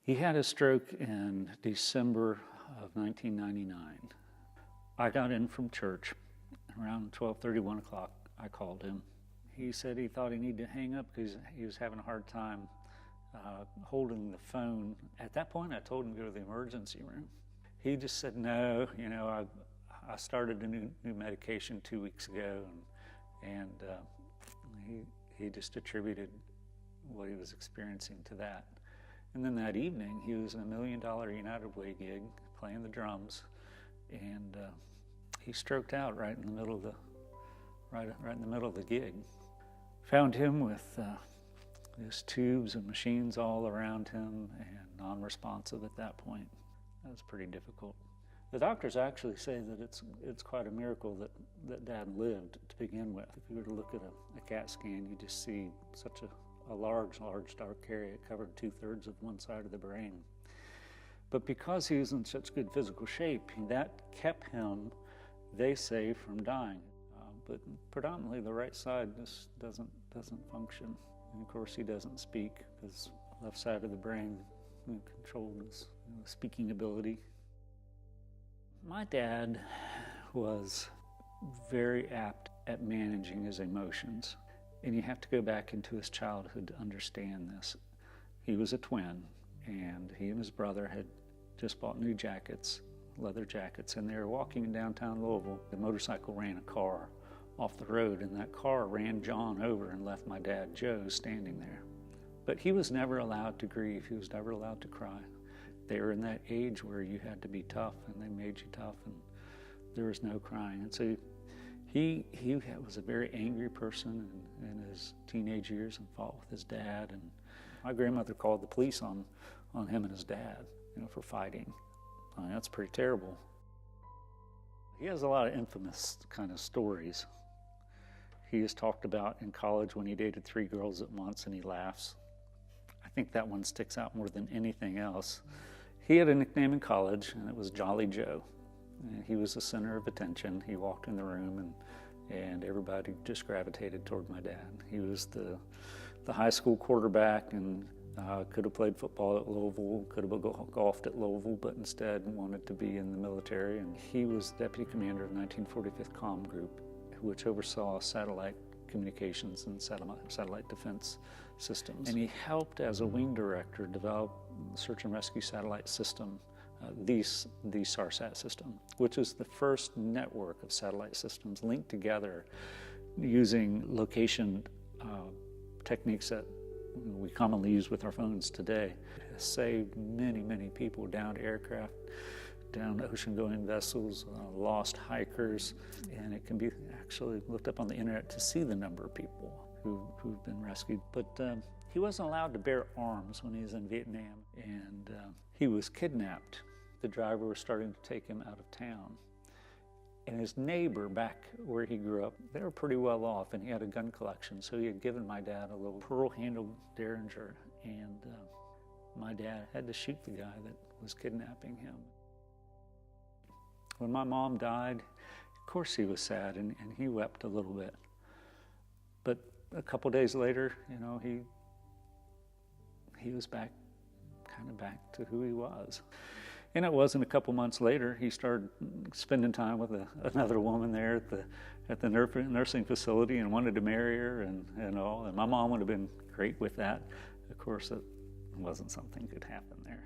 He had a stroke in December of 1999. I got in from church around 12:30, 1 o'clock. I called him. He said he thought he needed to hang up because he was having a hard time holding the phone. At that point, I told him to go to the emergency room. He just said, no, I started a new medication 2 weeks ago, and he just attributed what he was experiencing to that. And then that evening, he was in a $1 million United Way gig playing the drums, and he stroked out right in the middle of the gig. Found him with these tubes and machines all around him and non-responsive at that point. That was pretty difficult. The doctors actually say that it's quite a miracle that Dad lived to begin with. If you were to look at a CAT scan, you just see such a large dark area. It covered 2/3 of one side of the brain. But because he was in such good physical shape, that kept him, they say, from dying. But predominantly the right side just doesn't function. And of course he doesn't speak because left side of the brain controlled his speaking ability. My dad was very apt at managing his emotions. And you have to go back into his childhood to understand this. He was a twin, and he and his brother had just bought new jackets, leather jackets, and they were walking in downtown Louisville. The motorcycle ran a car off the road, and that car ran John over and left my dad, Joe, standing there. But he was never allowed to grieve. He was never allowed to cry. They were in that age where you had to be tough, and they made you tough, and there was no crying. And so he was a very angry person in his teenage years and fought with his dad. And my grandmother called the police on him and his dad, for fighting. I mean, that's pretty terrible. He has a lot of infamous kind of stories. He is talked about in college when he dated 3 girls at once, and he laughs. I think that one sticks out more than anything else. He had a nickname in college, and it was Jolly Joe. And he was the center of attention. He walked in the room, and everybody just gravitated toward my dad. He was the high school quarterback, and could have played football at Louisville, could have golfed at Louisville, but instead wanted to be in the military. And he was deputy commander of 1945th Comm Group, which oversaw satellite communications and satellite defense systems. And he helped as a wing director develop the search and rescue satellite system, the SARSAT system, which is the first network of satellite systems linked together using location techniques that we commonly use with our phones today. It has saved many people, downed aircraft, down ocean-going vessels, lost hikers, and it can be actually looked up on the internet to see the number of people who've been rescued. But he wasn't allowed to bear arms when he was in Vietnam, and he was kidnapped. The driver was starting to take him out of town. And his neighbor back where he grew up, they were pretty well off, and he had a gun collection, so he had given my dad a little pearl-handled Derringer, and my dad had to shoot the guy that was kidnapping him. When my mom died, of course he was sad, and he wept a little bit. But a couple days later, he was back to who he was. And it wasn't a couple months later, he started spending time with another woman there at the nursing facility and wanted to marry her and all. And my mom would have been great with that. Of course, it wasn't something that could happen there.